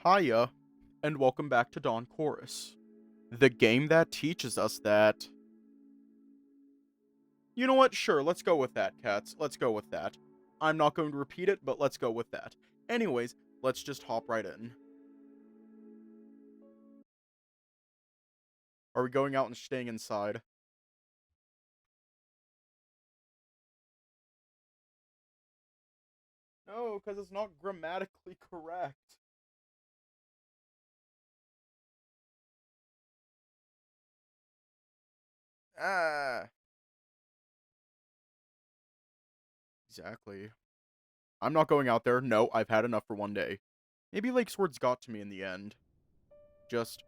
Hiya, and welcome back to Dawn Chorus, the game that teaches us that... You know what? Sure, let's go with that, cats. Let's go with that. I'm not going to repeat it, but let's go with that. Anyways, let's just hop right in. Are we going out and staying inside? No, because it's not grammatically correct. Ah. Exactly. I'm not going out there. No, I've had enough for one day. Maybe Lake's words got to me in the end. Just,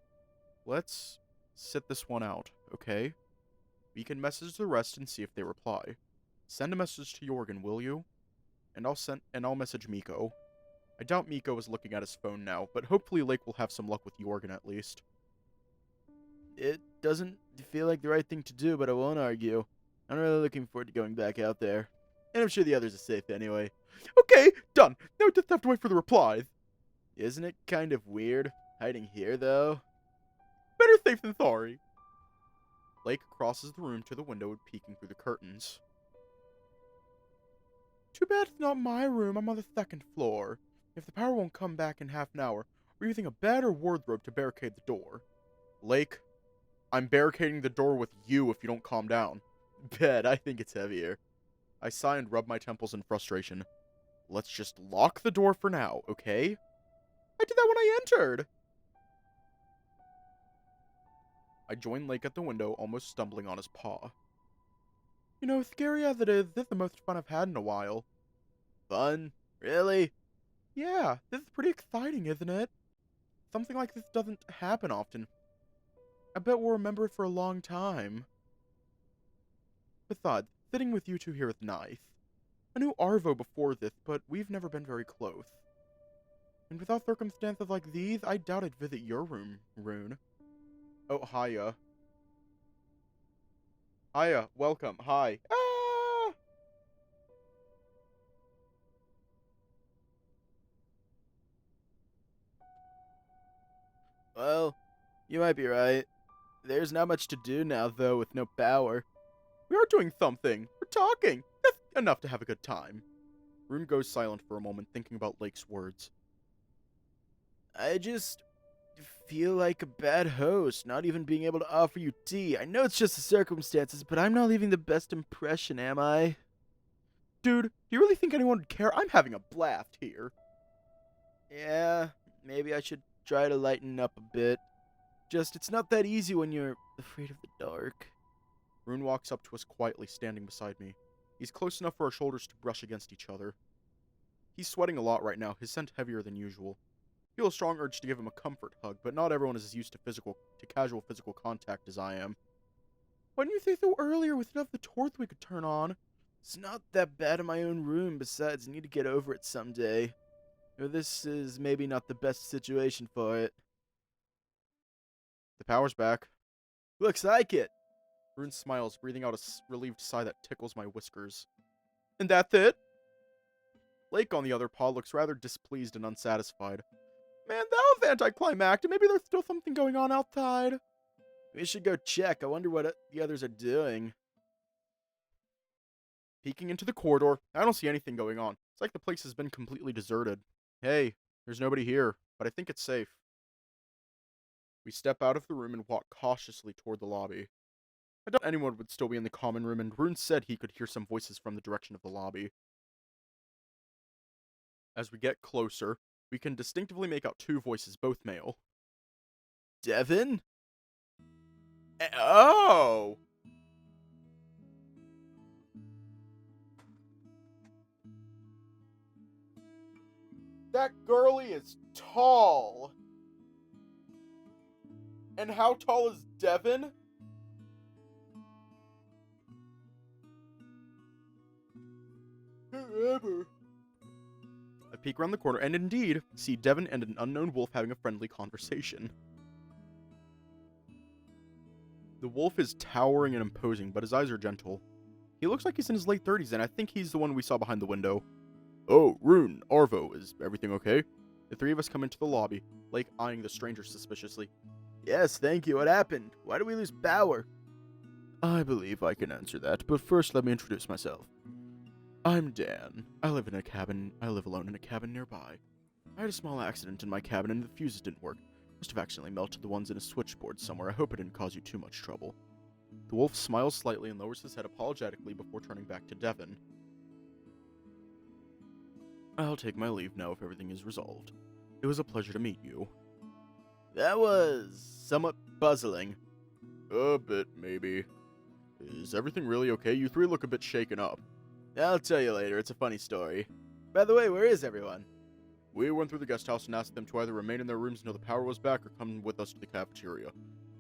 let's sit this one out, okay? We can message the rest and see if they reply. Send a message to Jorgen, will you? And I'll message Miko. I doubt Miko is looking at his phone now, but hopefully Lake will have some luck with Jorgen at least. It doesn't feel like the right thing to do, but I won't argue. I'm really looking forward to going back out there. And I'm sure the others are safe anyway. Okay, done. Now I just have to wait for the reply. Isn't it kind of weird, hiding here, though? Better safe than sorry. Lake crosses the room to the window, peeking through the curtains. Too bad it's not my room. I'm on the second floor. If the power won't come back in half an hour, we're using a bed or wardrobe to barricade the door. Lake, I'm barricading the door with you if you don't calm down. Bed, I think it's heavier. I sigh and rub my temples in frustration. Let's just lock the door for now, okay? I did that when I entered! I join Lake at the window, almost stumbling on his paw. You know, scary as it is, this is the most fun I've had in a while. Fun? Really? Yeah, this is pretty exciting, isn't it? Something like this doesn't happen often. I bet we'll remember it for a long time. Besides, sitting with you two here is nice. I knew Arvo before this, but we've never been very close. And without circumstances like these, I doubt I'd visit your room, Rune. Oh, hiya. Hiya, welcome, hi. Ah! Well, you might be right. There's not much to do now, though, with no power. We are doing something. We're talking. That's enough to have a good time. Rune goes silent for a moment, thinking about Lake's words. I just feel like a bad host, not even being able to offer you tea. I know it's just the circumstances, but I'm not leaving the best impression, am I? Dude, do you really think anyone would care? I'm having a blast here. Yeah, maybe I should try to lighten up a bit. Just, it's not that easy when you're afraid of the dark. Rune walks up to us quietly, standing beside me. He's close enough for our shoulders to brush against each other. He's sweating a lot right now, his scent heavier than usual. I feel a strong urge to give him a comfort hug, but not everyone is as used to casual physical contact as I am. Why didn't you say so earlier with enough the torch we could turn on? It's not that bad in my own room, besides I need to get over it someday. Or this is maybe not the best situation for it. The power's back. Looks like it! Rune smiles, breathing out a relieved sigh that tickles my whiskers. And that's it? Lake, on the other paw, looks rather displeased and unsatisfied. Man, that was anticlimactic. Maybe there's still something going on outside. We should go check. I wonder what the others are doing. Peeking into the corridor, I don't see anything going on. It's like the place has been completely deserted. Hey, there's nobody here, but I think it's safe. We step out of the room and walk cautiously toward the lobby. I doubt anyone would still be in the common room, and Rune said he could hear some voices from the direction of the lobby. As we get closer, we can distinctively make out two voices, both male. Devin? Oh! That girlie is tall. And how tall is Devin? Whoever. I peek around the corner and indeed see Devin and an unknown wolf having a friendly conversation. The wolf is towering and imposing, but his eyes are gentle. He looks like he's in his late 30s, and I think he's the one we saw behind the window. Oh, Rune, Arvo, is everything okay? The three of us come into the lobby, Blake eyeing the stranger suspiciously. Yes, thank you. What happened? Why did we lose power? I believe I can answer that, but first let me introduce myself. I'm Dan. I live alone in a cabin nearby. I had a small accident in my cabin and the fuses didn't work. Must have accidentally melted the ones in a switchboard somewhere. I hope it didn't cause you too much trouble. The wolf smiles slightly and lowers his head apologetically before turning back to Devon. I'll take my leave now if everything is resolved. It was a pleasure to meet you. That was somewhat puzzling. A bit, maybe. Is everything really okay? You three look a bit shaken up. I'll tell you later. It's a funny story. By the way, where is everyone? We went through the guest house and asked them to either remain in their rooms until the power was back or come with us to the cafeteria.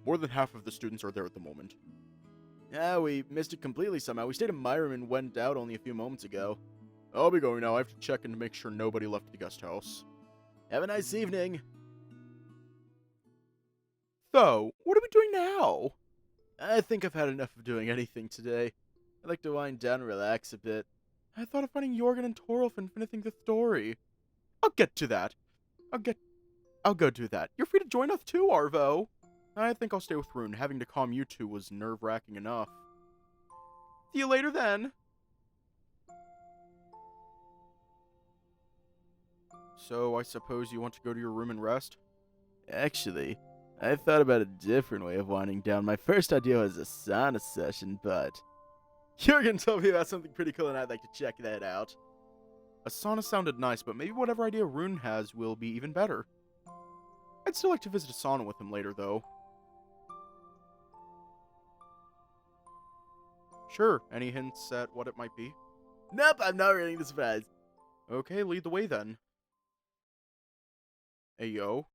More than half of the students are there at the moment. Yeah, we missed it completely somehow. We stayed in my room and went out only a few moments ago. I'll be going now. I have to check in to make sure nobody left the guest house. Have a nice evening. So, what are we doing now? I think I've had enough of doing anything today. I'd like to wind down and relax a bit. I thought of finding Jorgen and Torolf and finishing the story. I'll get to that. I'll go do that. You're free to join us too, Arvo. I think I'll stay with Rune. Having to calm you two was nerve-wracking enough. See you later then. So, I suppose you want to go to your room and rest? Actually, I thought about a different way of winding down. My first idea was a sauna session, but Jorgen told me about something pretty cool and I'd like to check that out. A sauna sounded nice, but maybe whatever idea Rune has will be even better. I'd still like to visit a sauna with him later, though. Sure, any hints at what it might be? Nope, I'm not reading the surprise. Okay, lead the way then. Hey, yo.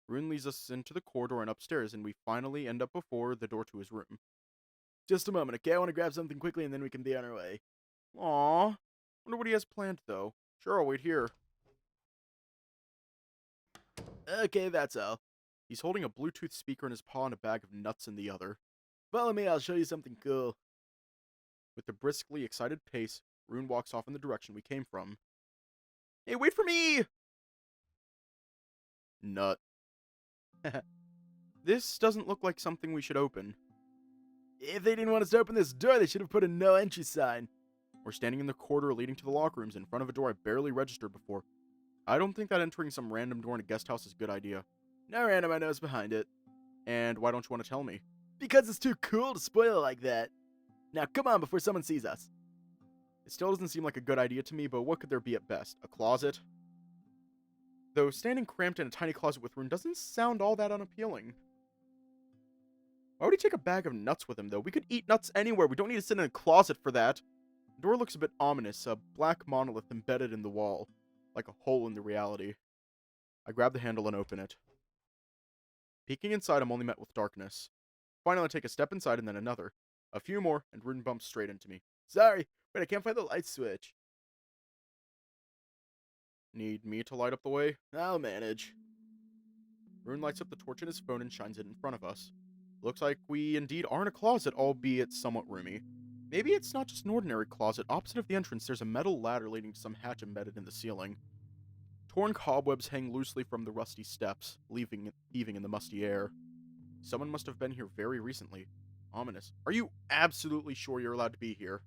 Rune leads us into the corridor and upstairs, and we finally end up before the door to his room. Just a moment, okay? I want to grab something quickly, and then we can be on our way. Aww. Wonder what he has planned, though. Sure, I'll wait here. Okay, that's all. He's holding a Bluetooth speaker in his paw and a bag of nuts in the other. Follow me, I'll show you something cool. With a briskly excited pace, Rune walks off in the direction we came from. Hey, wait for me! Nut. This doesn't look like something we should open. If they didn't want us to open this door, they should have put a no entry sign. We're standing in the corridor leading to the locker rooms in front of a door I barely registered before. I don't think that entering some random door in a guest house is a good idea. No random, I know what's behind it. And why don't you want to tell me? Because it's too cool to spoil it like that. Now come on before someone sees us. It still doesn't seem like a good idea to me, but what could there be at best? A closet? Though standing cramped in a tiny closet with Rune doesn't sound all that unappealing. Why would he take a bag of nuts with him, though? We could eat nuts anywhere. We don't need to sit in a closet for that. The door looks a bit ominous, a black monolith embedded in the wall, like a hole in the reality. I grab the handle and open it. Peeking inside, I'm only met with darkness. Finally, I take a step inside and then another. A few more, and Rune bumps straight into me. Sorry, but I can't find the light switch. Need me to light up the way? I'll manage. Rune lights up the torch in his phone and shines it in front of us. Looks like we indeed are in a closet, albeit somewhat roomy. Maybe it's not just an ordinary closet. Opposite of the entrance, there's a metal ladder leading to some hatch embedded in the ceiling. Torn cobwebs hang loosely from the rusty steps, heaving in the musty air. Someone must have been here very recently. Ominous. Are you absolutely sure you're allowed to be here?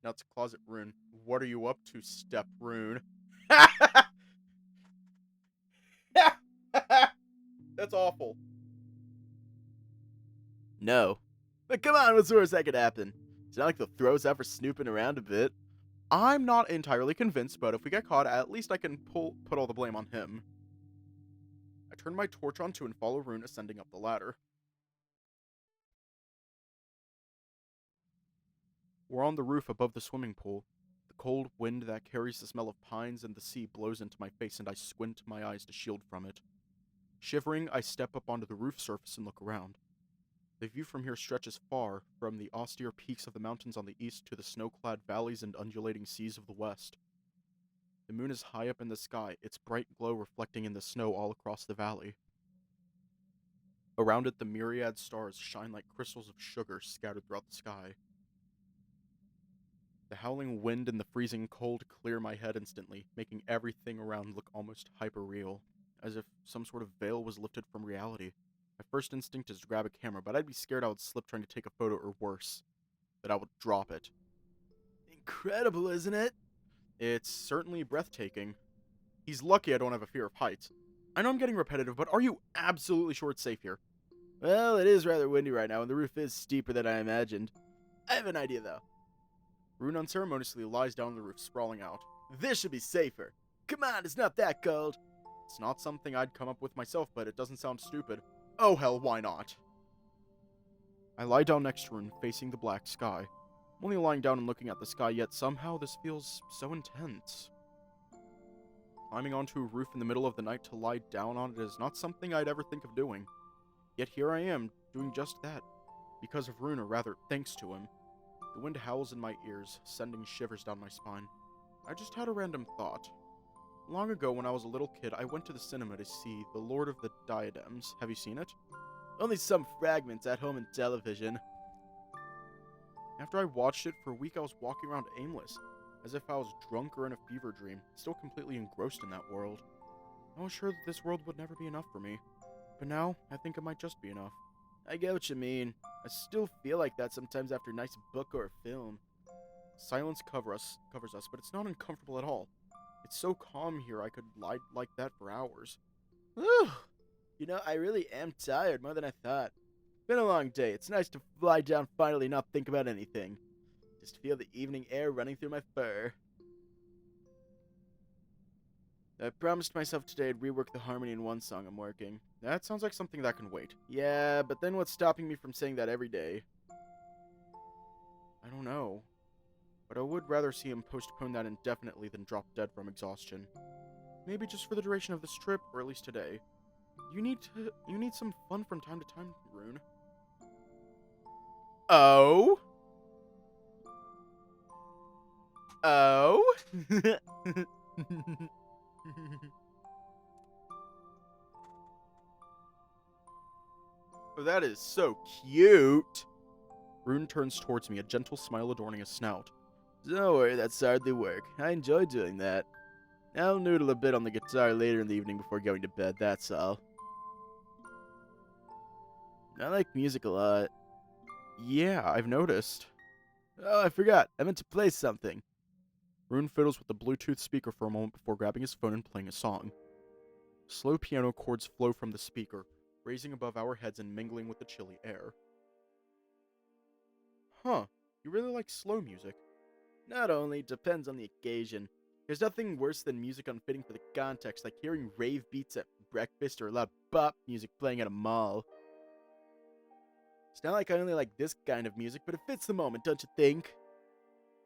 Now it's closet Rune. What are you up to, step Rune? That's awful. No. But come on, what's the worst that could happen? It's not like they'll throw us out for snooping around a bit. I'm not entirely convinced, but if we get caught, at least I can put all the blame on him. I turn my torch on too and follow Rune ascending up the ladder. We're on the roof above the swimming pool. The cold wind that carries the smell of pines and the sea blows into my face and I squint my eyes to shield from it. Shivering, I step up onto the roof surface and look around. The view from here stretches far, from the austere peaks of the mountains on the east to the snow-clad valleys and undulating seas of the west. The moon is high up in the sky, its bright glow reflecting in the snow all across the valley. Around it, the myriad stars shine like crystals of sugar scattered throughout the sky. The howling wind and the freezing cold clear my head instantly, making everything around look almost hyper-real, as if some sort of veil was lifted from reality. My first instinct is to grab a camera, but I'd be scared I would slip trying to take a photo, or worse, that I would drop it. Incredible, isn't it? It's certainly breathtaking. He's lucky I don't have a fear of heights. I know I'm getting repetitive, but are you absolutely sure it's safe here? Well, it is rather windy right now, and the roof is steeper than I imagined. I have an idea, though. Rune unceremoniously lies down on the roof, sprawling out. This should be safer. Come on, it's not that cold. It's not something I'd come up with myself, but it doesn't sound stupid. Oh hell, why not? I lie down next to Rune, facing the black sky. I'm only lying down and looking at the sky, yet somehow this feels so intense. Climbing onto a roof in the middle of the night to lie down on it is not something I'd ever think of doing. Yet here I am, doing just that. Because of Rune, or rather, thanks to him. The wind howls in my ears, sending shivers down my spine. I just had a random thought. Long ago, when I was a little kid, I went to the cinema to see The Lord of the Diadems. Have you seen it? Only some fragments at home in television. After I watched it for a week, I was walking around aimless, as if I was drunk or in a fever dream, still completely engrossed in that world. I was sure that this world would never be enough for me, but now I think it might just be enough. I get what you mean. I still feel like that sometimes after a nice book or a film. Silence covers us, but it's not uncomfortable at all. It's so calm here I could lie like that for hours. Whew. You know, I really am tired, more than I thought. Been a long day. It's nice to lie down finally and not think about anything. Just feel the evening air running through my fur. I promised myself today I'd rework the harmony in one song I'm working. That sounds like something that can wait. Yeah, but then what's stopping me from saying that every day? I don't know. But I would rather see him postpone that indefinitely than drop dead from exhaustion. Maybe just for the duration of this trip, or at least today. You need some fun from time to time, Rune. Oh? Oh? Oh, that is so cute. Rune turns towards me, a gentle smile adorning his snout. Don't worry, that's hardly work. I enjoy doing that. I'll noodle a bit on the guitar later in the evening before going to bed, that's all. I like music a lot. Yeah, I've noticed. Oh, I forgot. I meant to play something. Rune fiddles with the Bluetooth speaker for a moment before grabbing his phone and playing a song. Slow piano chords flow from the speaker, raising above our heads and mingling with the chilly air. Huh, you really like slow music? Not only, depends on the occasion. There's nothing worse than music unfitting for the context, like hearing rave beats at breakfast or loud bop music playing at a mall. It's not like I only like this kind of music, but it fits the moment, don't you think?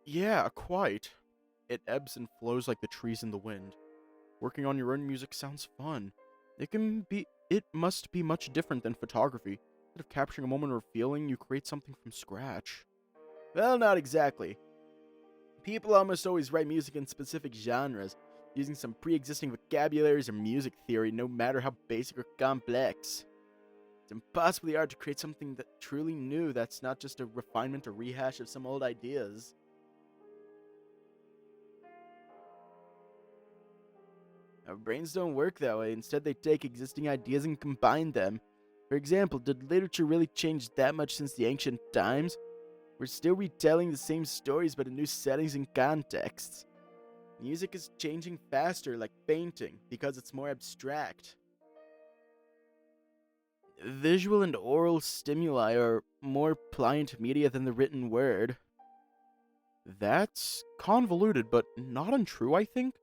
Yeah, quite. It ebbs and flows like the trees in the wind. Working on your own music sounds fun. It must be much different than photography. Instead of capturing a moment or feeling, you create something from scratch. Well, not exactly. People almost always write music in specific genres, using some pre-existing vocabularies or music theory, no matter how basic or complex. It's impossibly hard to create something that truly new that's not just a refinement or rehash of some old ideas. Our brains don't work that way. Instead, they take existing ideas and combine them. For example, did literature really change that much since the ancient times? We're still retelling the same stories but in new settings and contexts. Music is changing faster, like painting, because it's more abstract. Visual and oral stimuli are more pliant media than the written word. That's convoluted, but not untrue, I think.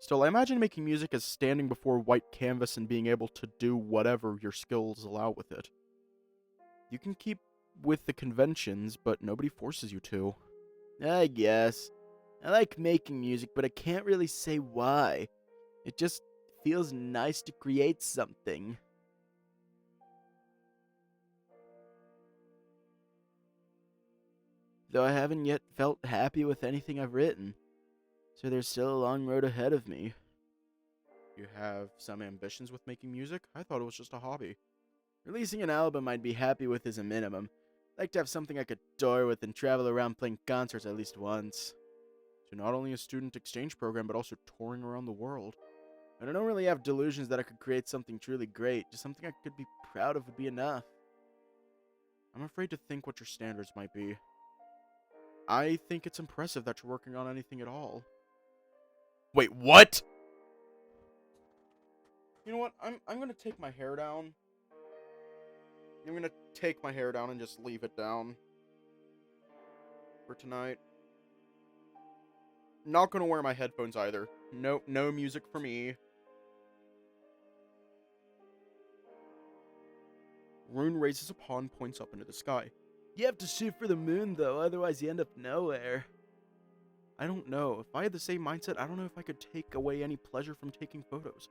Still, I imagine making music as standing before a white canvas and being able to do whatever your skills allow with it. You can keep with the conventions, but nobody forces you to. I guess. I like making music, but I can't really say why. It just feels nice to create something. Though I haven't yet felt happy with anything I've written. So there's still a long road ahead of me. You have some ambitions with making music? I thought it was just a hobby. Releasing an album I'd be happy with is a minimum. like to have something I could tour with and travel around playing concerts at least once. So not only a student exchange program, but also touring around the world. And I don't really have delusions that I could create something truly great, just something I could be proud of would be enough. I'm afraid to think what your standards might be. I think it's impressive that you're working on anything at all. Wait, what? You know what? I'm gonna take my hair down. I'm gonna take my hair down and just leave it down for tonight. Not gonna wear my headphones either. No music for me. Rune raises a paw and points up into the sky. You have to shoot for the moon, though, otherwise you end up nowhere. I don't know. If I had the same mindset, I don't know if I could take away any pleasure from taking photos.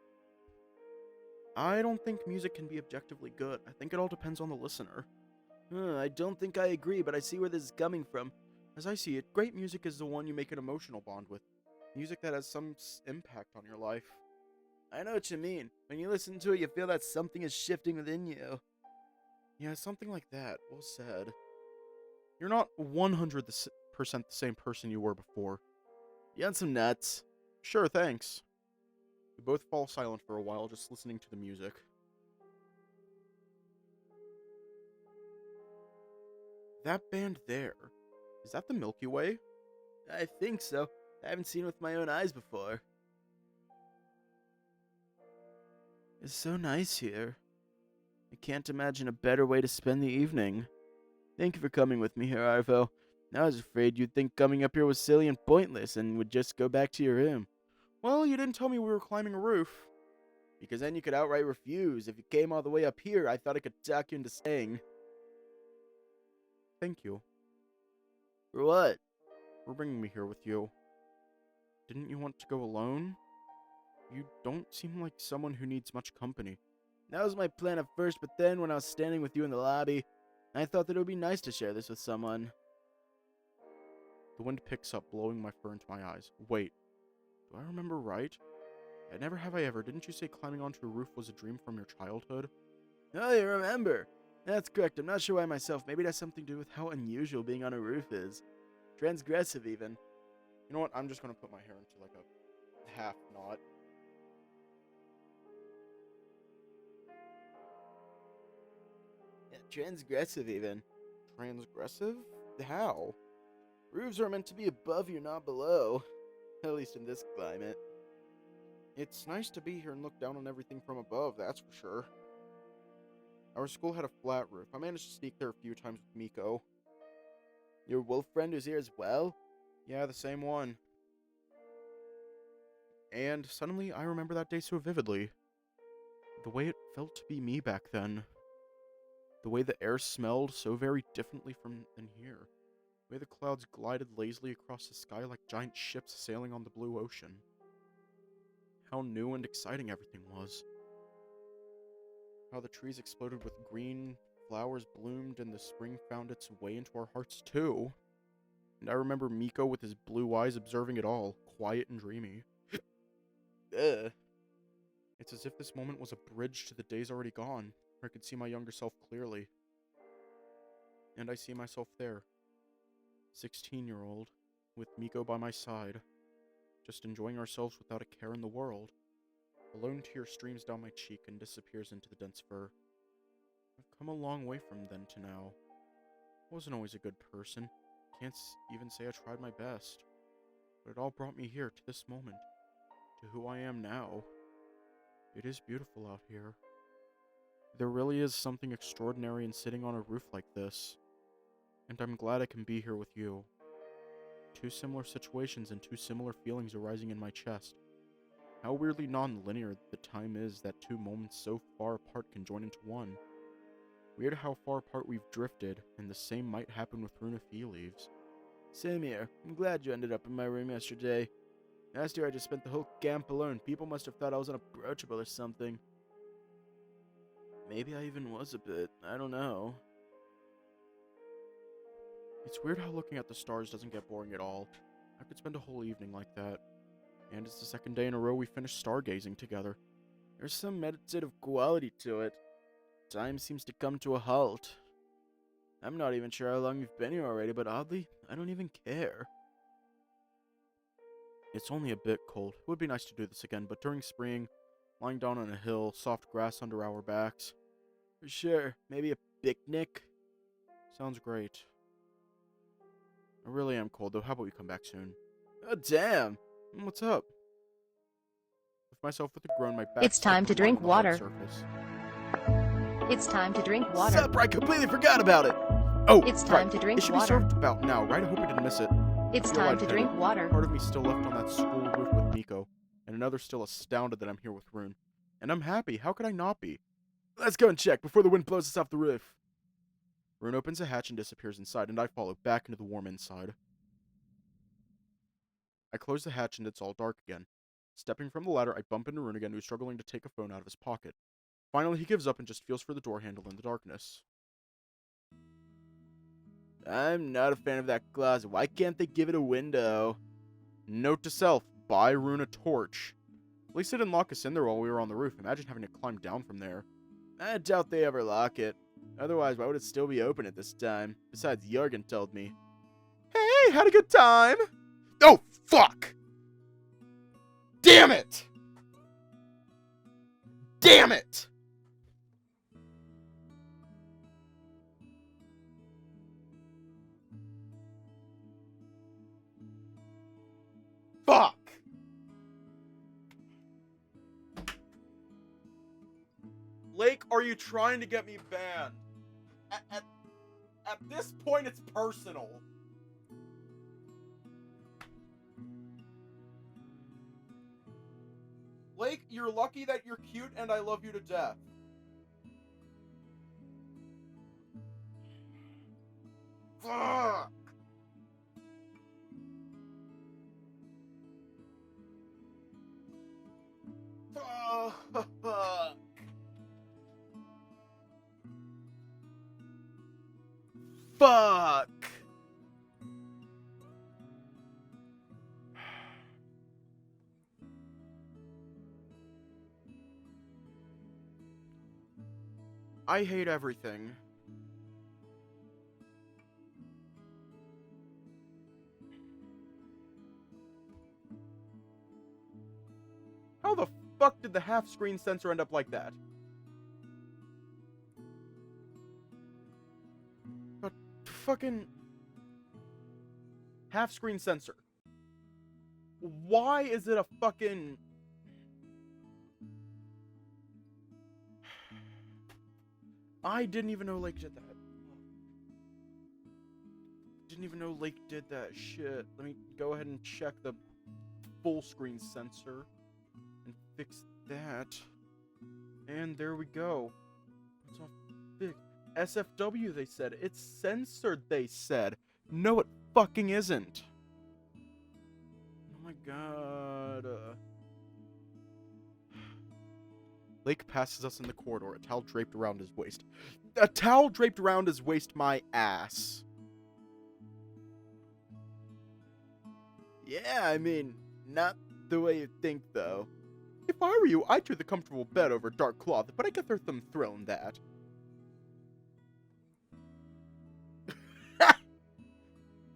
I don't think music can be objectively good. I think it all depends on the listener. I don't think I agree, but I see where this is coming from. As I see it, great music is the one you make an emotional bond with. Music that has some impact on your life. I know what you mean. When you listen to it, you feel that something is shifting within you. Yeah, something like that. Well said. You're not 100% the same person you were before. You had some nuts. Sure, thanks. We both fall silent for a while, just listening to the music. That band there, is that the Milky Way? I think so. I haven't seen it with my own eyes before. It's so nice here. I can't imagine a better way to spend the evening. Thank you for coming with me here, Arvo. I was afraid you'd think coming up here was silly and pointless and would just go back to your room. Well, you didn't tell me we were climbing a roof. Because then you could outright refuse. If you came all the way up here, I thought I could talk you into staying. Thank you. For what? For bringing me here with you. Didn't you want to go alone? You don't seem like someone who needs much company. That was my plan at first, but then when I was standing with you in the lobby, I thought that it would be nice to share this with someone. The wind picks up, blowing my fur into my eyes. Wait, do I remember right? Never have I ever. Didn't you say climbing onto a roof was a dream from your childhood? Oh, you remember. That's correct. I'm not sure why myself. Maybe it has something to do with how unusual being on a roof is. Transgressive, even. You know what? I'm just going to put my hair into like a half knot. Yeah, transgressive, even. Transgressive? How? Roofs are meant to be above you, not below. At least in this climate. It's nice to be here and look down on everything from above, that's for sure. Our school had a flat roof. I managed to sneak there a few times with Miko. Your wolf friend is here as well? Yeah, the same one. And suddenly, I remember that day so vividly. The way it felt to be me back then. The way the air smelled so very differently than here. The way the clouds glided lazily across the sky like giant ships sailing on the blue ocean. How new and exciting everything was. How the trees exploded with green, flowers bloomed, and the spring found its way into our hearts too. And I remember Miko with his blue eyes observing it all, quiet and dreamy. Ugh. It's as if this moment was a bridge to the days already gone, where I could see my younger self clearly. And I see myself there, 16-year-old, with Miko by my side, just enjoying ourselves without a care in the world. A lone tear streams down my cheek and disappears into the dense fur. I've come a long way from then to now. I wasn't always a good person. Can't even say I tried my best. But it all brought me here to this moment, to who I am now. It is beautiful out here. There really is something extraordinary in sitting on a roof like this. And I'm glad I can be here with you. Two similar situations and two similar feelings arising in my chest. How weirdly non-linear the time is that two moments so far apart can join into one. Weird how far apart we've drifted, and the same might happen with Rune if he leaves. Same here. I'm glad you ended up in my room yesterday. Last year I just spent the whole camp alone. People must have thought I was unapproachable or something. Maybe I even was a bit. I don't know. It's weird how looking at the stars doesn't get boring at all. I could spend a whole evening like that. And it's the second day in a row we finished stargazing together. There's some meditative quality to it. Time seems to come to a halt. I'm not even sure how long you've been here already, but oddly, I don't even care. It's only a bit cold. It would be nice to do this again, but during spring, lying down on a hill, soft grass under our backs. For sure, maybe a picnic? Sounds great. I really am cold, though. How about we come back soon? Oh, damn! What's up? With myself with a groan, my back It's time to drink water. Surface. It's time to drink water. Sup, I completely forgot about it! Oh, It's time right. to drink It should water. be served about now, right? I hope we didn't miss it. It's Feel time to lightheaded. drink water. Part of me still left on that school roof with Miko, and another still astounded that I'm here with Rune. And I'm happy. How could I not be? Let's go and check before the wind blows us off the roof. Rune opens a hatch and disappears inside, and I follow back into the warm inside. I close the hatch and it's all dark again. Stepping from the ladder, I bump into Rune again, who's struggling to take a phone out of his pocket. Finally, he gives up and just feels for the door handle in the darkness. I'm not a fan of that closet. Why can't they give it a window? Note to self, buy Rune a torch. At least they didn't lock us in there while we were on the roof. Imagine having to climb down from there. I doubt they ever lock it. Otherwise, why would it still be open at this time? Besides, Jorgen told me. Hey, had a good time. Oh, fuck! Damn it! Damn it! Fuck! Lake, are you trying to get me banned? At this point, it's personal. Lake, you're lucky that you're cute and I love you to death. Fuck! Fuck! Fuck! I hate everything. How the fuck did the half-screen sensor end up like that? But fucking half-screen sensor. Why is it a fucking... I didn't even know Lake did that. Didn't even know Lake did that shit. Let me go ahead and check the full screen sensor and fix that. And there we go. It's all big. SFW, they said. It's censored, they said. No, it fucking isn't. Oh my god. Lake passes us in the corridor, a towel draped around his waist. A towel draped around his waist, my ass. Yeah, I mean, not the way you think, though. If I were you, I'd choose the comfortable bed over dark cloth, but I get their thumb thrown that.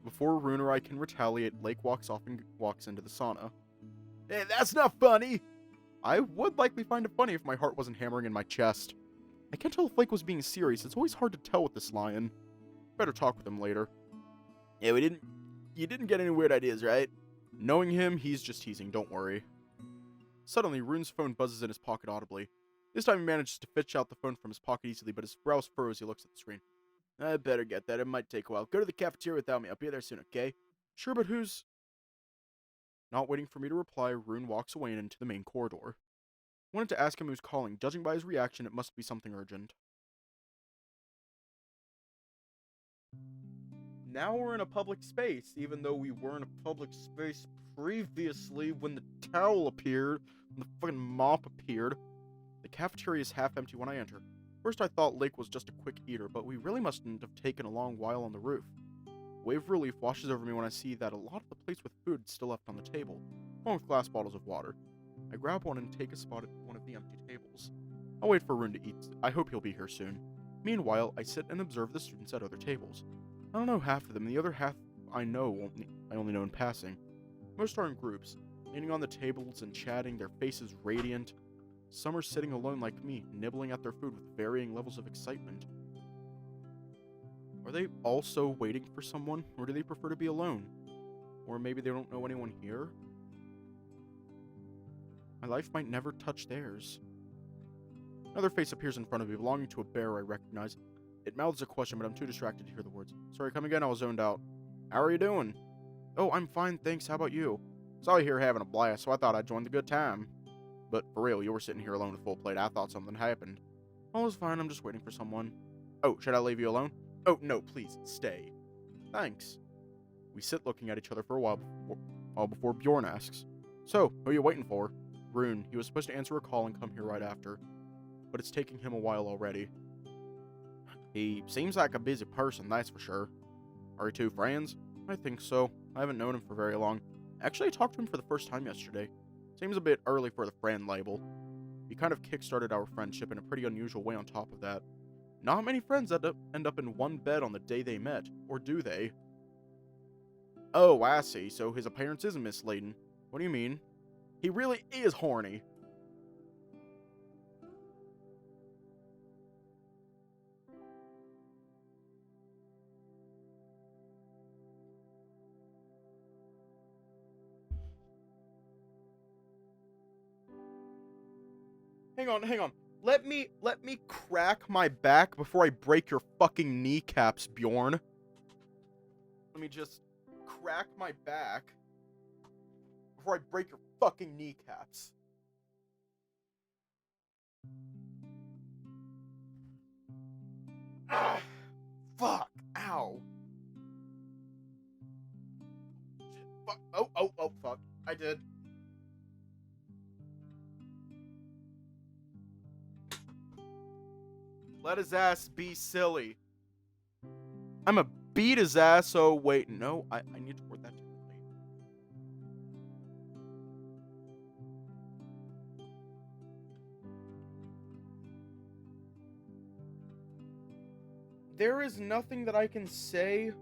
Before Rune or I can retaliate, Lake walks off and walks into the sauna. Hey, that's not funny! I would likely find it funny if my heart wasn't hammering in my chest. I can't tell if Lake was being serious. It's always hard to tell with this lion. Better talk with him later. Yeah, you didn't get any weird ideas, right? Knowing him, he's just teasing, don't worry. Suddenly, Rune's phone buzzes in his pocket audibly. This time he manages to fetch out the phone from his pocket easily, but his brows furrow as he looks at the screen. I better get that. It might take a while. Go to the cafeteria without me. I'll be there soon, okay? Sure, but who's... Not waiting for me to reply, Rune walks away and into the main corridor. I wanted to ask him who's calling. Judging by his reaction, it must be something urgent. Now we're in a public space, even though we were in a public space previously when the towel appeared, when the fucking mop appeared. The cafeteria is half empty when I enter. First I thought Lake was just a quick eater, but we really mustn't have taken a long while on the roof. A wave of relief washes over me when I see that a lot of the plates with food still left on the table, along with glass bottles of water. I grab one and take a spot at one of the empty tables. I'll wait for Rune to eat. I hope he'll be here soon. Meanwhile, I sit and observe the students at other tables. I don't know half of them, the other half I only know in passing. Most are in groups, leaning on the tables and chatting, their faces radiant. Some are sitting alone like me, nibbling at their food with varying levels of excitement. Are they also waiting for someone, or do they prefer to be alone? Or maybe they don't know anyone here? My life might never touch theirs. Another face appears in front of me, belonging to a bear I recognize. It mouths a question, but I'm too distracted to hear the words. Sorry, come again, I was zoned out. How are you doing? Oh, I'm fine, thanks, how about you? Saw you here having a blast, so I thought I'd join the good time. But for real, you were sitting here alone with full plate. I thought something happened. All is fine, I'm just waiting for someone. Oh, should I leave you alone? Oh, no, please, stay. Thanks. We sit looking at each other for a while before Bjorn asks, So, who are you waiting for? Rune. He was supposed to answer a call and come here right after, but it's taking him a while already. He seems like a busy person, that's for sure. Are you two friends? I think so. I haven't known him for very long. Actually, I talked to him for the first time yesterday. Seems a bit early for the friend label. We kind of kickstarted our friendship in a pretty unusual way on top of that. Not many friends end up in one bed on the day they met, or do they? Oh, I see, so his appearance isn't misleading. What do you mean? He really is horny. Hang on. Let me crack my back before I break your fucking kneecaps, Bjorn. Let me just crack my back before I break your fucking kneecaps. Ah, fuck. Ow. Fuck. Oh, fuck. I did. Let his ass be silly. I'ma beat his ass, so wait, no, I need to word that differently. There is nothing that I can say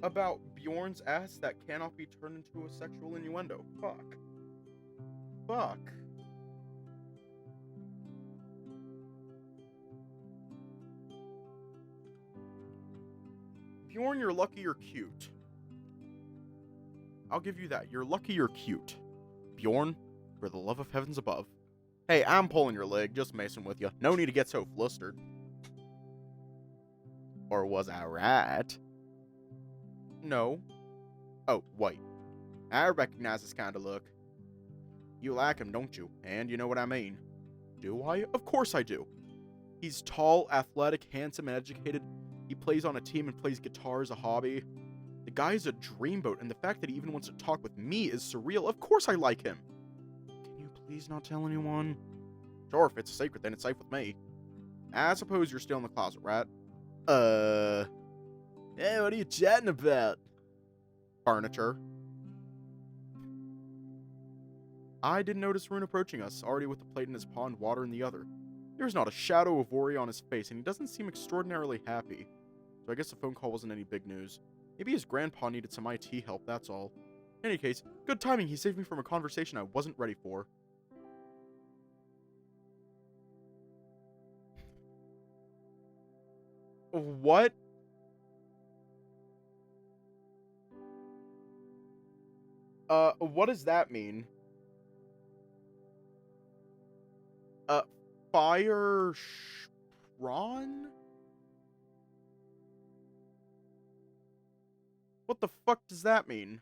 about Bjorn's ass that cannot be turned into a sexual innuendo. Fuck. Bjorn, you're lucky you're cute. I'll give you that. You're lucky you're cute. Bjorn, for the love of heavens above. Hey, I'm pulling your leg, just messing with you. No need to get so flustered. Or was I right? No. Oh, wait. I recognize this kind of look. You like him, don't you? And you know what I mean. Do I? Of course I do. He's tall, athletic, handsome, and educated. He plays on a team and plays guitar as a hobby. The guy's a dreamboat, and the fact that he even wants to talk with me is surreal. Of course I like him. Can you please not tell anyone? Sure, if it's a secret, then it's safe with me. I suppose you're still in the closet, right? Hey, what are you chatting about? Furniture. I didn't notice Rune approaching us, already with the plate in his paw and water in the other. There's not a shadow of worry on his face, and he doesn't seem extraordinarily happy. So I guess the phone call wasn't any big news. Maybe his grandpa needed some IT help, that's all. In any case, good timing, he saved me from a conversation I wasn't ready for. What? What does that mean? Fire Ron? What the fuck does that mean?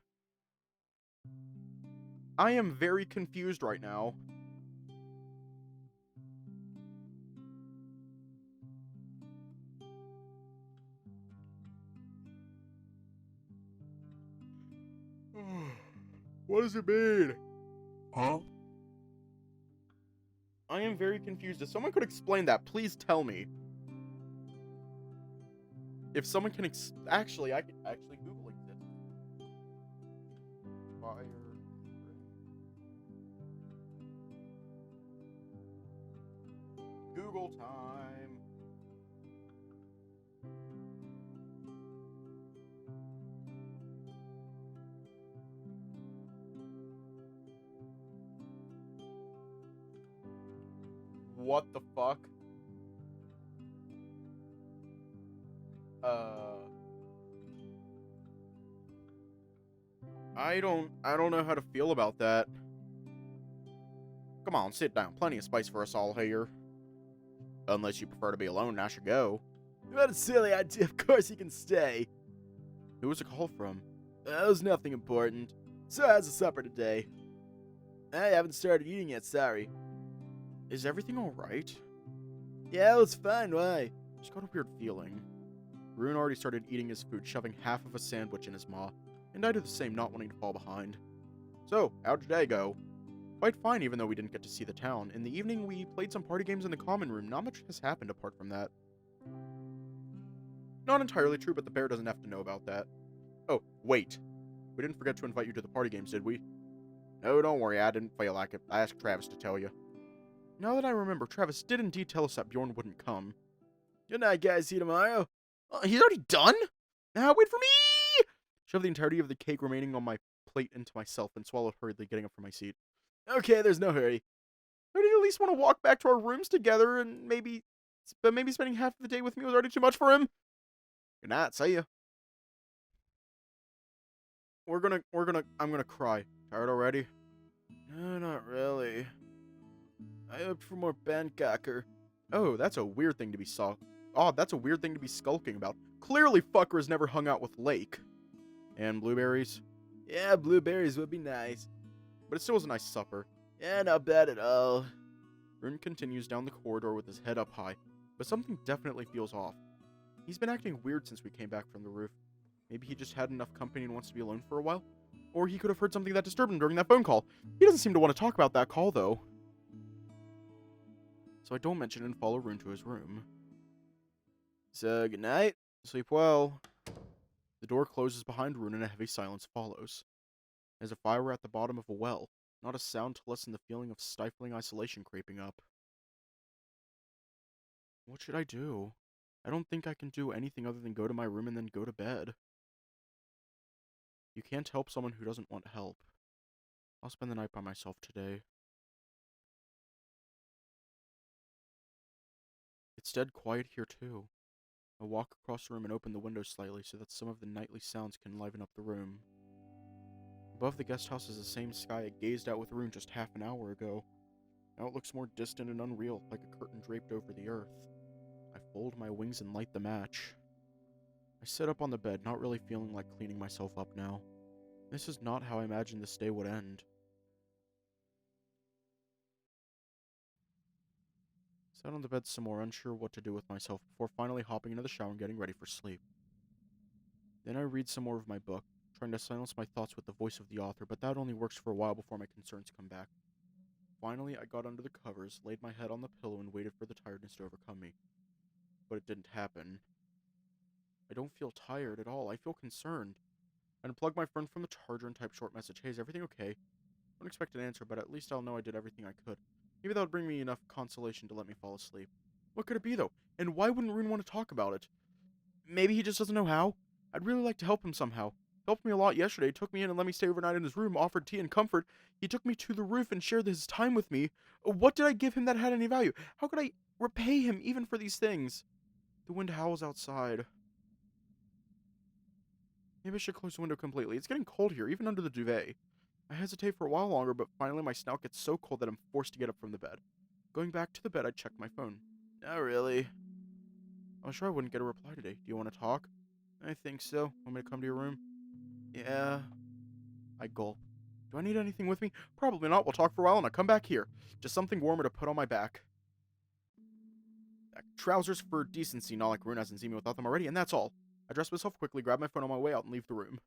I am very confused right now. What does it mean? Huh? I am very confused. If someone could explain that, please tell me. If someone can actually, I could actually Google it. Fire. Google time. What the fuck? I don't know how to feel about that. Come on, sit down. Plenty of space for us all here. Unless you prefer to be alone, I should go. What a silly idea. Of course you can stay. Who was the call from? It was nothing important. So how's the supper today? I haven't started eating yet, sorry. Is everything alright? Yeah, it's fine, why? Just got a weird feeling. Rune already started eating his food, shoving half of a sandwich in his maw, and I did the same, not wanting to fall behind. So, how'd your day go? Quite fine, even though we didn't get to see the town. In the evening, we played some party games in the common room. Not much has happened apart from that. Not entirely true, but the bear doesn't have to know about that. Oh, wait. We didn't forget to invite you to the party games, did we? No, don't worry, I didn't feel like it. I asked Travis to tell you. Now that I remember, Travis did indeed tell us that Bjorn wouldn't come. Good night, guys. See you tomorrow. He's already done? Now wait for me! Shove the entirety of the cake remaining on my plate into myself and swallowed hurriedly, getting up from my seat. Okay, there's no hurry. Don't you at least want to walk back to our rooms together and maybe spending half of the day with me was already too much for him? Good night, see ya. I'm gonna cry. Tired already? No, not really. I hoped for more Bangkok. Oh, that's a weird thing to be that's a weird thing to be skulking about. Clearly fucker has never hung out with Lake. And blueberries? Yeah, blueberries would be nice. But it still was a nice supper. Yeah, not bad at all. Rune continues down the corridor with his head up high, but something definitely feels off. He's been acting weird since we came back from the roof. Maybe he just had enough company and wants to be alone for a while? Or he could have heard something that disturbed him during that phone call. He doesn't seem to want to talk about that call, though. So I don't mention it and follow Rune to his room. So, good night. Sleep well. The door closes behind Rune and a heavy silence follows. As if I were at the bottom of a well, not a sound to lessen the feeling of stifling isolation creeping up. What should I do? I don't think I can do anything other than go to my room and then go to bed. You can't help someone who doesn't want help. I'll spend the night by myself today. It's dead quiet here, too. I walk across the room and open the window slightly so that some of the nightly sounds can liven up the room. Above the guest house is the same sky I gazed at with Rune just half an hour ago. Now it looks more distant and unreal, like a curtain draped over the earth. I fold my wings and light the match. I sit up on the bed, not really feeling like cleaning myself up now. This is not how I imagined this day would end. Sat on the bed some more, unsure what to do with myself, before finally hopping into the shower and getting ready for sleep. Then I read some more of my book, trying to silence my thoughts with the voice of the author, but that only works for a while before my concerns come back. Finally, I got under the covers, laid my head on the pillow, and waited for the tiredness to overcome me. But it didn't happen. I don't feel tired at all. I feel concerned. I unplugged my phone from the charger and typed short message. Hey, is everything okay? Don't expect an answer, but at least I'll know I did everything I could. Maybe that would bring me enough consolation to let me fall asleep. What could it be, though? And why wouldn't Rune want to talk about it? Maybe he just doesn't know how? I'd really like to help him somehow. He helped me a lot yesterday. He took me in and let me stay overnight in his room, offered tea and comfort. He took me to the roof and shared his time with me. What did I give him that had any value? How could I repay him even for these things? The wind howls outside. Maybe I should close the window completely. It's getting cold here, even under the duvet. I hesitate for a while longer, but finally my snout gets so cold that I'm forced to get up from the bed. Going back to the bed, I check my phone. Not really. I was sure I wouldn't get a reply today. Do you want to talk? I think so. Want me to come to your room? Yeah. I gulp. Do I need anything with me? Probably not. We'll talk for a while and I'll come back here. Just something warmer to put on my back. Trousers for decency, not like Rune hasn't seen me without them already, and that's all. I dress myself quickly, grab my phone on my way out, and leave the room.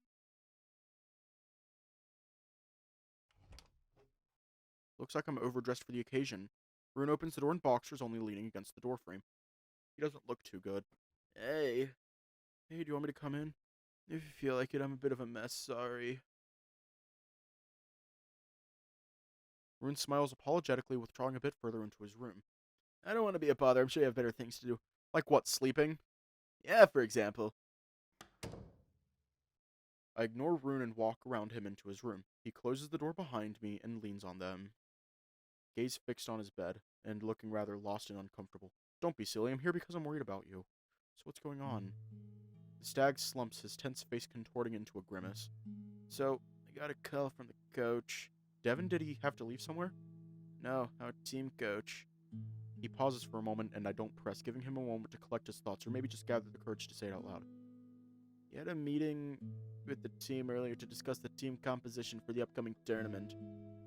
Looks like I'm overdressed for the occasion. Rune opens the door in boxers, only leaning against the doorframe. He doesn't look too good. Hey. Hey, do you want me to come in? If you feel like it, I'm a bit of a mess, sorry. Rune smiles apologetically, withdrawing a bit further into his room. I don't want to be a bother, I'm sure you have better things to do. Like what, sleeping? Yeah, for example. I ignore Rune and walk around him into his room. He closes the door behind me and leans on them. gaze fixed on his bed, and looking rather lost and uncomfortable. Don't be silly, I'm here because I'm worried about you. So what's going on? The stag slumps, his tense face contorting into a grimace. So, I got a call from the coach. Devin, did he have to leave somewhere? No, our team coach. He pauses for a moment, and I don't press, giving him a moment to collect his thoughts, or maybe just gather the courage to say it out loud. He had a meeting with the team earlier to discuss the team composition for the upcoming tournament,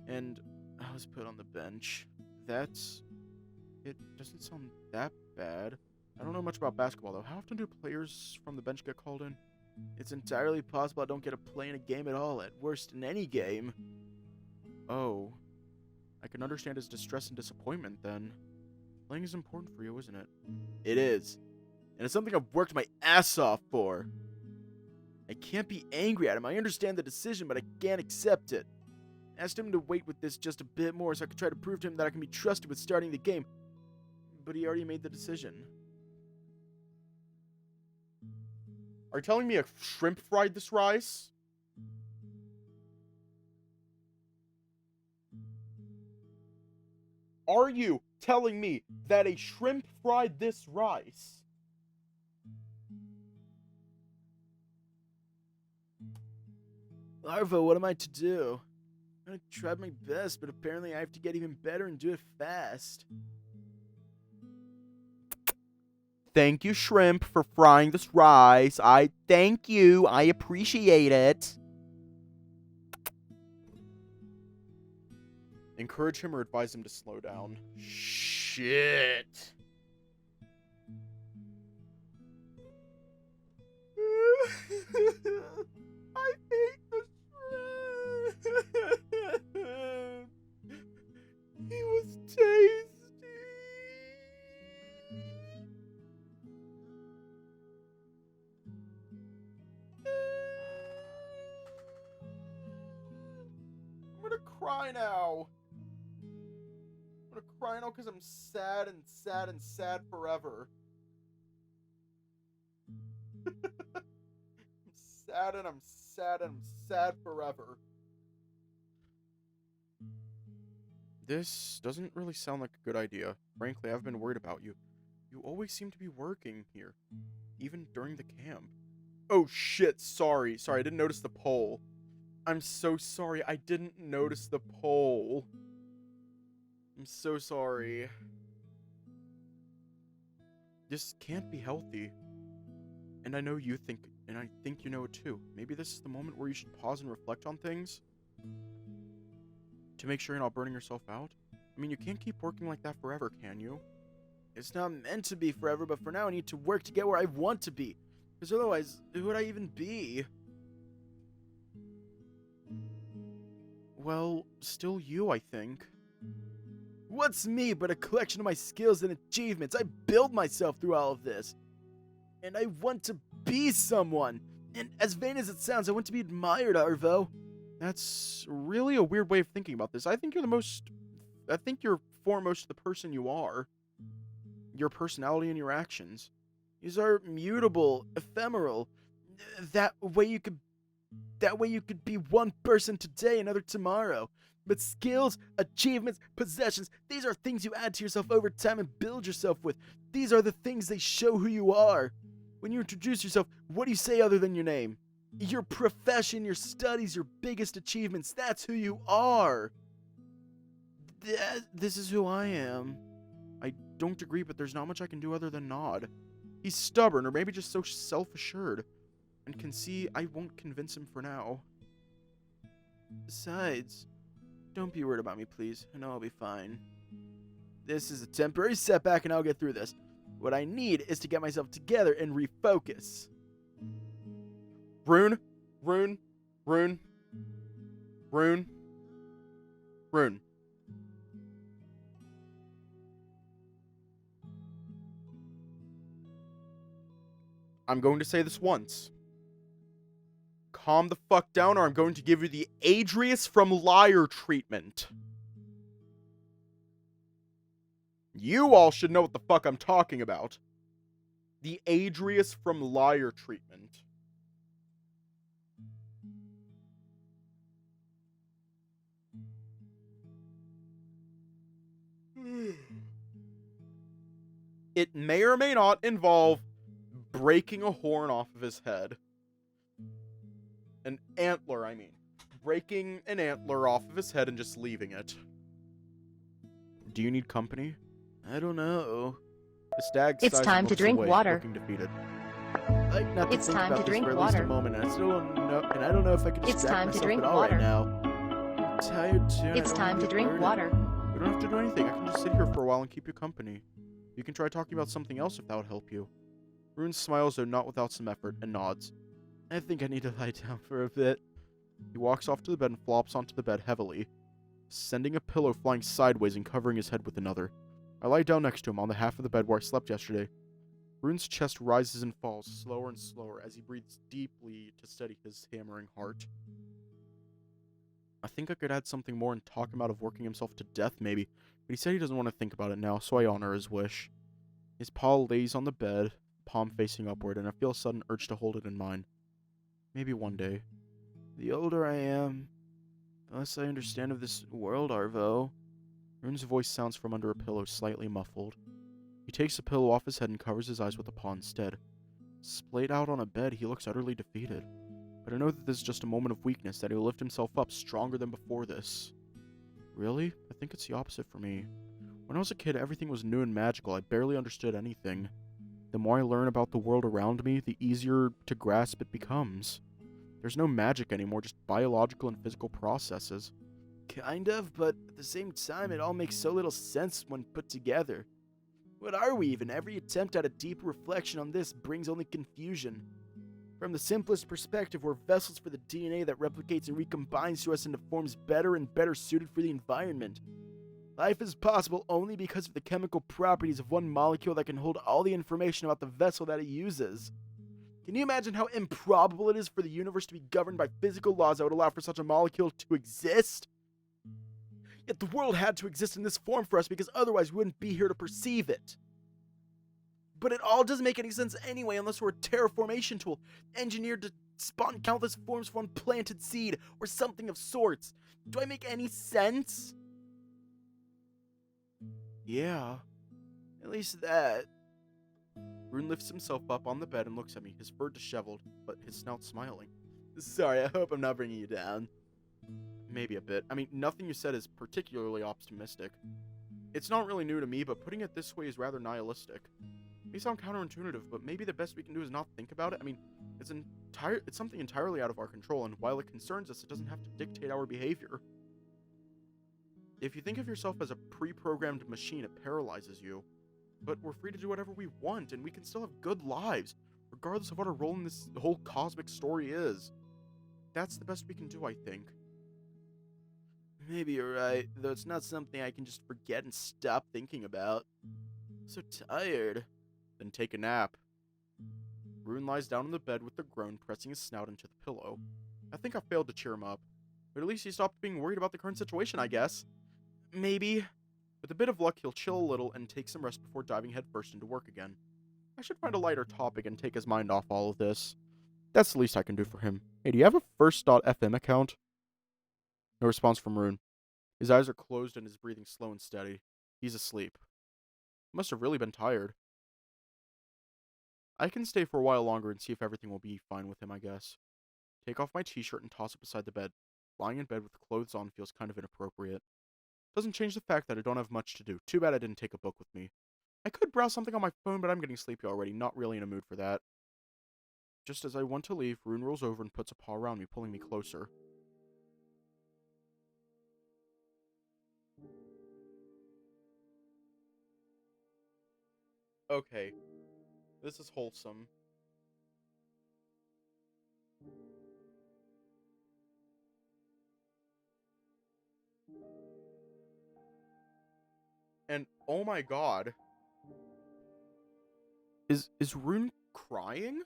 and I was put on the bench. It doesn't sound that bad. I don't know much about basketball, though. How often do players from the bench get called in? It's entirely possible I don't get to play in a game at all, at worst in any game. Oh. I can understand his distress and disappointment, then. Playing is important for you, isn't it? It is. And it's something I've worked my ass off for. I can't be angry at him. I understand the decision, but I can't accept it. I asked him to wait with this just a bit more so I could try to prove to him that I can be trusted with starting the game. But he already made the decision. Are you telling me a shrimp fried this rice? Are you telling me that a shrimp fried this rice? Larva, what am I to do? I tried my best, but apparently I have to get even better and do it fast. Thank you, shrimp, for frying this rice. I thank you. I appreciate it. Encourage him or advise him to slow down. Shit. I hate the shrimp. He was tasty. I'm gonna cry now. I'm gonna cry now because I'm sad and sad and sad forever. I'm sad and I'm sad and I'm sad forever. This doesn't really sound like a good idea. Frankly, I've been worried about you. You always seem to be working here, even during the camp. Oh shit, sorry, I didn't notice the poll. I'm so sorry, I didn't notice the poll. I'm so sorry. This can't be healthy. And I know you think, and I think you know it too. Maybe this is the moment where you should pause and reflect on things? To make sure you're not burning yourself out? I mean, you can't keep working like that forever, can you? It's not meant to be forever, but for now I need to work to get where I want to be. Because otherwise, who would I even be? Well, still you, I think. What's me but a collection of my skills and achievements? I build myself through all of this. And I want to be someone. And as vain as it sounds, I want to be admired, Arvo. That's really a weird way of thinking about this. I think you're foremost the person you are. Your personality and your actions. These are mutable, ephemeral. That way you could be one person today, another tomorrow. But skills, achievements, possessions, these are things you add to yourself over time and build yourself with. These are the things they show who you are. When you introduce yourself, what do you say other than your name? Your profession, your studies, your biggest achievements, that's who you are. This is who I am. I don't agree, but there's not much I can do other than nod. He's stubborn, or maybe just so self-assured, and can see I won't convince him for now. Besides, don't be worried about me, please. I know I'll be fine. This is a temporary setback, and I'll get through this. What I need is to get myself together and refocus. Rune. I'm going to say this once. Calm the fuck down, or I'm going to give you the Adrius from Liar treatment. You all should know what the fuck I'm talking about. The Adrius from Liar treatment. It may or may not involve breaking a horn off of his head. An antler, I mean. Breaking an antler off of his head and just leaving it. Do you need company? I don't know. The stag It's sighs time and to looks drink away, water. looking defeated. I like not to It's think time about to this drink for at least a water. moment, and I still don't know, and I don't know if I can It's distract time to myself drink at all water. right now. I'm tired too. and I It's don't time wanna to be a drink burden. water. You don't have to do anything. I can just sit here for a while and keep you company. You can try talking about something else if that would help you. Rune smiles, though not without some effort, and nods. I think I need to lie down for a bit. He walks off to the bed and flops onto the bed heavily, sending a pillow flying sideways and covering his head with another. I lie down next to him on the half of the bed where I slept yesterday. Rune's chest rises and falls slower and slower as he breathes deeply to steady his hammering heart. I think I could add something more and talk him out of working himself to death, maybe, but he said he doesn't want to think about it now, so I honor his wish. His paw lays on the bed, palm facing upward, and I feel a sudden urge to hold it in mine. Maybe one day. The older I am, the less I understand of this world, Arvo. Rune's voice sounds from under a pillow, slightly muffled. He takes the pillow off his head and covers his eyes with the paw instead. Splayed out on a bed, he looks utterly defeated. But I know that this is just a moment of weakness, that he'll lift himself up stronger than before this. Really? I think it's the opposite for me. When I was a kid, everything was new and magical. I barely understood anything. The more I learn about the world around me, the easier to grasp it becomes. There's no magic anymore, just biological and physical processes. Kind of, but at the same time, it all makes so little sense when put together. What are we even? Every attempt at a deeper reflection on this brings only confusion. From the simplest perspective, we're vessels for the DNA that replicates and recombines to us into forms better and better suited for the environment. Life is possible only because of the chemical properties of one molecule that can hold all the information about the vessel that it uses. Can you imagine how improbable it is for the universe to be governed by physical laws that would allow for such a molecule to exist? Yet the world had to exist in this form for us because otherwise we wouldn't be here to perceive it. But it all doesn't make any sense anyway unless we're a terraformation tool, engineered to spawn countless forms from one planted seed, or something of sorts. Do I make any sense? Yeah, at least that. Rune lifts himself up on the bed and looks at me, his fur disheveled, but his snout smiling. Sorry, I hope I'm not bringing you down. Maybe a bit. I mean, nothing you said is particularly optimistic. It's not really new to me, but putting it this way is rather nihilistic. It may sound counterintuitive, but maybe the best we can do is not think about it. I mean, it's something entirely out of our control, and while it concerns us, it doesn't have to dictate our behavior. If you think of yourself as a pre-programmed machine, it paralyzes you. But we're free to do whatever we want, and we can still have good lives, regardless of what our role in this whole cosmic story is. That's the best we can do, I think. Maybe you're right, though it's not something I can just forget and stop thinking about. I'm so tired. Then take a nap. Rune lies down on the bed with a groan, pressing his snout into the pillow. I think I failed to cheer him up, but at least he stopped being worried about the current situation, I guess. Maybe. With a bit of luck, he'll chill a little and take some rest before diving headfirst into work again. I should find a lighter topic and take his mind off all of this. That's the least I can do for him. Hey, do you have a First.fm account? No response from Rune. His eyes are closed and his breathing slow and steady. He's asleep. He must have really been tired. I can stay for a while longer and see if everything will be fine with him, I guess. Take off my t-shirt and toss it beside the bed. Lying in bed with clothes on feels kind of inappropriate. Doesn't change the fact that I don't have much to do. Too bad I didn't take a book with me. I could browse something on my phone, but I'm getting sleepy already, not really in a mood for that. Just as I want to leave, Rune rolls over and puts a paw around me, pulling me closer. Okay, this is wholesome. And oh my god. Is Rune crying?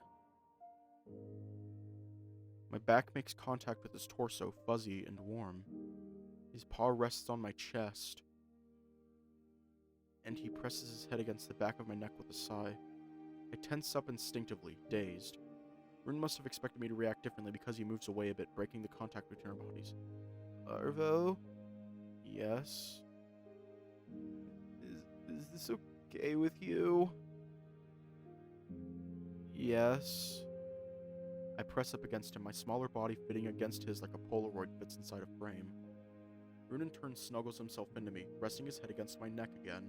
My back makes contact with his torso, fuzzy and warm. His paw rests on my chest, and he presses his head against the back of my neck with a sigh. I tense up instinctively, dazed. Rune must have expected me to react differently because he moves away a bit, breaking the contact between our bodies. Arvo? Yes? Is this okay with you? Yes. I press up against him, my smaller body fitting against his like a Polaroid fits inside a frame. Rune in turn snuggles himself into me, resting his head against my neck again.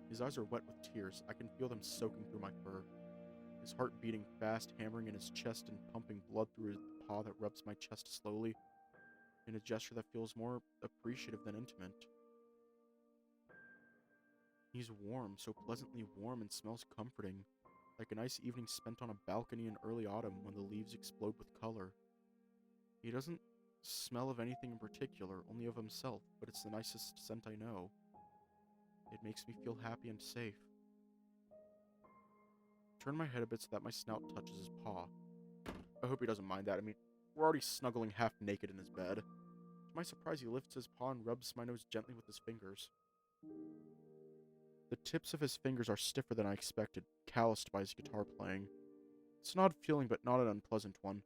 His eyes are wet with tears. I can feel them soaking through my fur. His heart beating fast, hammering in his chest and pumping blood through his paw that rubs my chest slowly, in a gesture that feels more appreciative than intimate. He's warm, so pleasantly warm, and smells comforting, like a nice evening spent on a balcony in early autumn when the leaves explode with color. He doesn't smell of anything in particular, only of himself, but it's the nicest scent I know. It makes me feel happy and safe. I turn my head a bit so that my snout touches his paw. I hope he doesn't mind that. I mean, we're already snuggling half naked in his bed. To my surprise, he lifts his paw and rubs my nose gently with his fingers. The tips of his fingers are stiffer than I expected, calloused by his guitar playing. It's an odd feeling, but not an unpleasant one.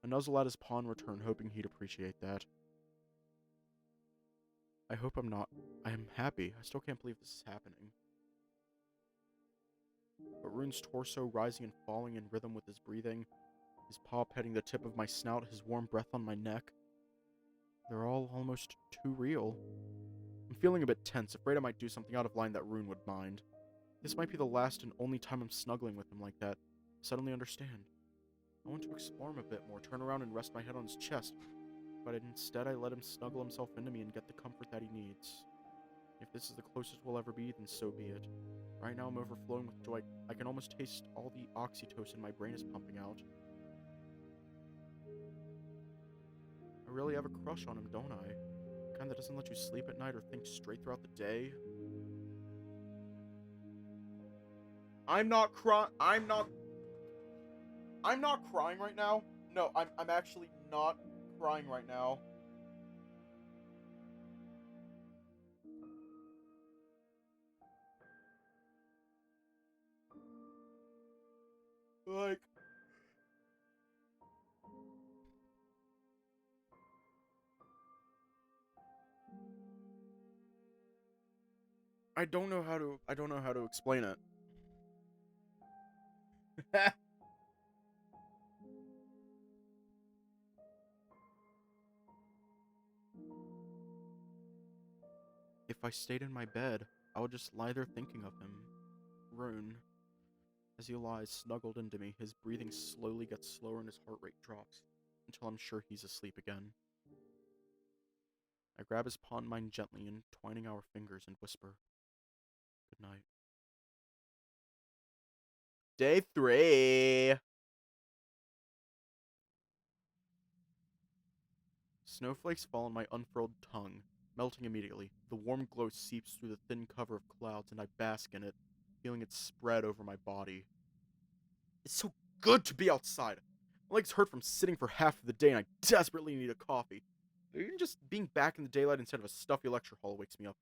I nuzzle at his paw in return, hoping he'd appreciate that. I hope I'm not. I am happy. I still can't believe this is happening. But Rune's torso rising and falling in rhythm with his breathing, his paw petting the tip of my snout, his warm breath on my neck. They're all almost too real. I'm feeling a bit tense, afraid I might do something out of line that Rune would mind. This might be the last and only time I'm snuggling with him like that. I suddenly understand. I want to explore him a bit more, turn around and rest my head on his chest, but instead I let him snuggle himself into me and get the comfort that he needs. If this is the closest we'll ever be, then so be it. Right now I'm overflowing with joy. I can almost taste all the oxytocin my brain is pumping out. I really have a crush on him, don't I? The kind that doesn't let you sleep at night or think straight throughout the day. I'm not crying right now. No, I'm actually not crying right now. Like, I don't know how to explain it. If I stayed in my bed, I would just lie there thinking of him. Rune. As he lies snuggled into me, his breathing slowly gets slower and his heart rate drops, until I'm sure he's asleep again. I grab his paw in mine gently, entwining our fingers, and whisper, "Good night." Day 3! Snowflakes fall on my unfurled tongue, melting immediately. The warm glow seeps through the thin cover of clouds, and I bask in it, feeling it spread over my body. It's so good to be outside. My legs hurt from sitting for half of the day, and I desperately need a coffee. Even just being back in the daylight instead of a stuffy lecture hall wakes me up.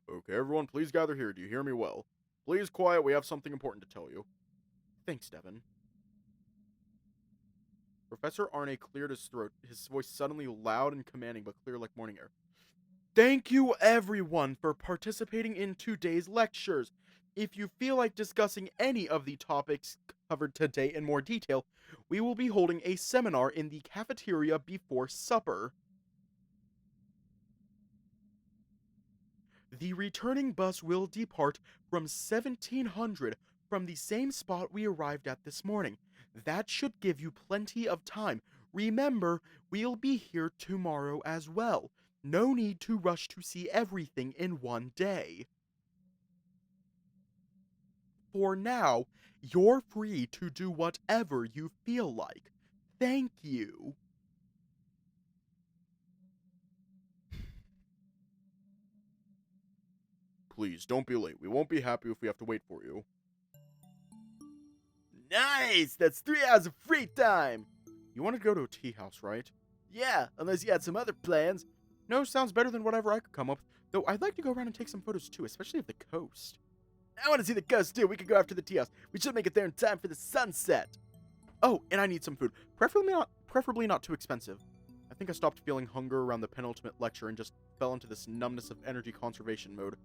Okay, everyone, please gather here. Do you hear me well? Please quiet, we have something important to tell you. Thanks, Devin. Professor Arne cleared his throat, his voice suddenly loud and commanding but clear like morning air. Thank you, everyone, for participating in today's lectures. If you feel like discussing any of the topics covered today in more detail, we will be holding a seminar in the cafeteria before supper. The returning bus will depart from 1700 from the same spot we arrived at this morning. That should give you plenty of time. Remember, we'll be here tomorrow as well. No need to rush to see everything in one day. For now, you're free to do whatever you feel like. Thank you. Please, don't be late. We won't be happy if we have to wait for you. Nice! That's 3 hours of free time! You want to go to a tea house, right? Yeah, unless you had some other plans. No, sounds better than whatever I could come up with. Though I'd like to go around and take some photos too, especially of the coast. I want to see the coast too. We could go after the tea house. We should make it there in time for the sunset. Oh, and I need some food. Preferably not too expensive. I think I stopped feeling hunger around the penultimate lecture and just fell into this numbness of energy conservation mode.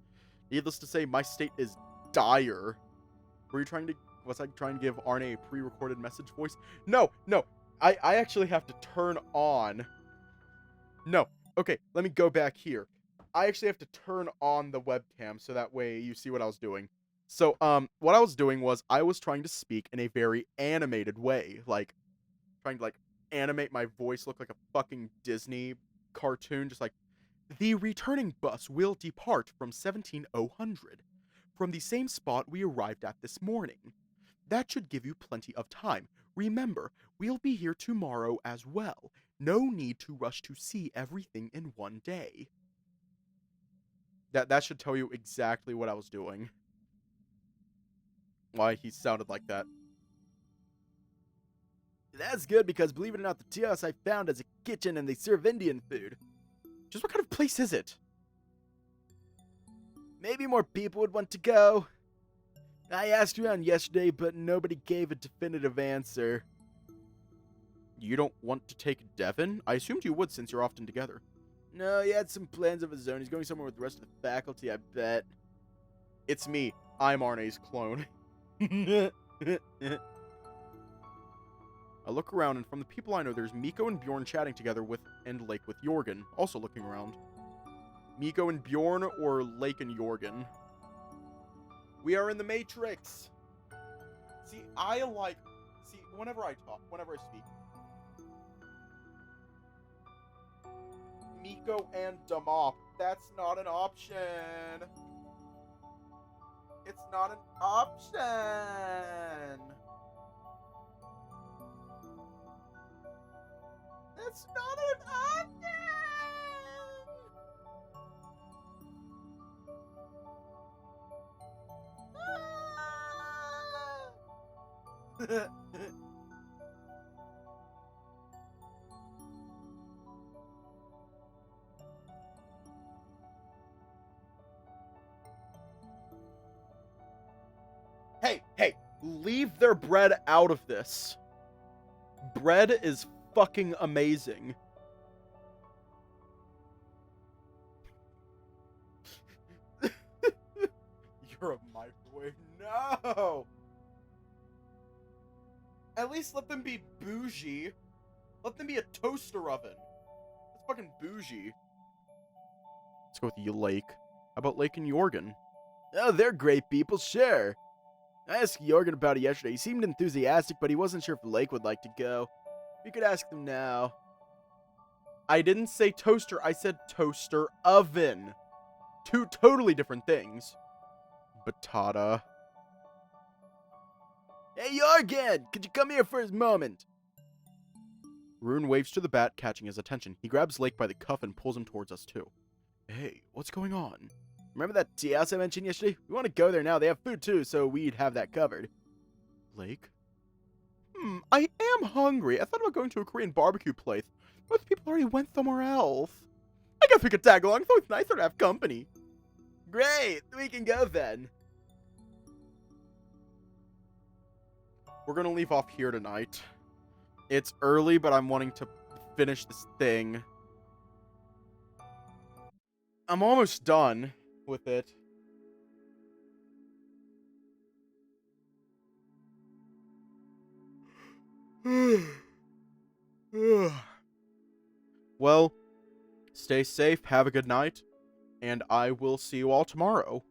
Needless to say, my state is dire. Was I trying to give Arne a pre-recorded message voice? No. I actually have to turn on. No. Okay, let me go back here. I actually have to turn on the webcam so that way you see what I was doing. So, what I was doing was I was trying to speak in a very animated way, like trying to animate my voice look like a fucking Disney cartoon, just like the returning bus will depart from 17000 from the same spot we arrived at this morning. That should give you plenty of time. Remember, we'll be here tomorrow as well. No need to rush to see everything in one day. That should tell you exactly what I was doing. Why he sounded like that. That's good because, believe it or not, the tea house I found has a kitchen and they serve Indian food. Just what kind of place is it? Maybe more people would want to go. I asked around yesterday, but nobody gave a definitive answer. You don't want to take Devin? I assumed you would since you're often together. No, he had some plans of his own. He's going somewhere with the rest of the faculty, I bet. It's me. I'm Arne's clone. I look around, and from the people I know, there's Miko and Bjorn chatting together and Lake with Jorgen, also looking around. Miko and Bjorn or Lake and Jorgen? We are in the Matrix! See, whenever I speak, Miko and Damop, that's not an option! It's not an option! That's not an option! Hey, leave their bread out of this. Bread is fucking amazing. You're a microwave. No! At least let them be bougie. Let them be a toaster oven. That's fucking bougie. Let's go with you, Lake. How about Lake and Jorgen? Oh, they're great people, sure. I asked Jorgen about it yesterday. He seemed enthusiastic, but he wasn't sure if Lake would like to go. We could ask them now. I didn't say toaster, I said toaster oven. Two totally different things. Batata. Hey, Jorgen! Could you come here for a moment? Rune waves to the bat, catching his attention. He grabs Lake by the cuff and pulls him towards us, too. Hey, what's going on? Remember that tea house I mentioned yesterday? We want to go there now. They have food, too, so we'd have that covered. Lake? I am hungry. I thought about going to a Korean barbecue place. Most people already went somewhere else. I guess we could tag along, so it's nicer to have company. Great! We can go then. We're gonna leave off here tonight. It's early, but I'm wanting to finish this thing. I'm almost done with it. Well, stay safe, have a good night, and I will see you all tomorrow.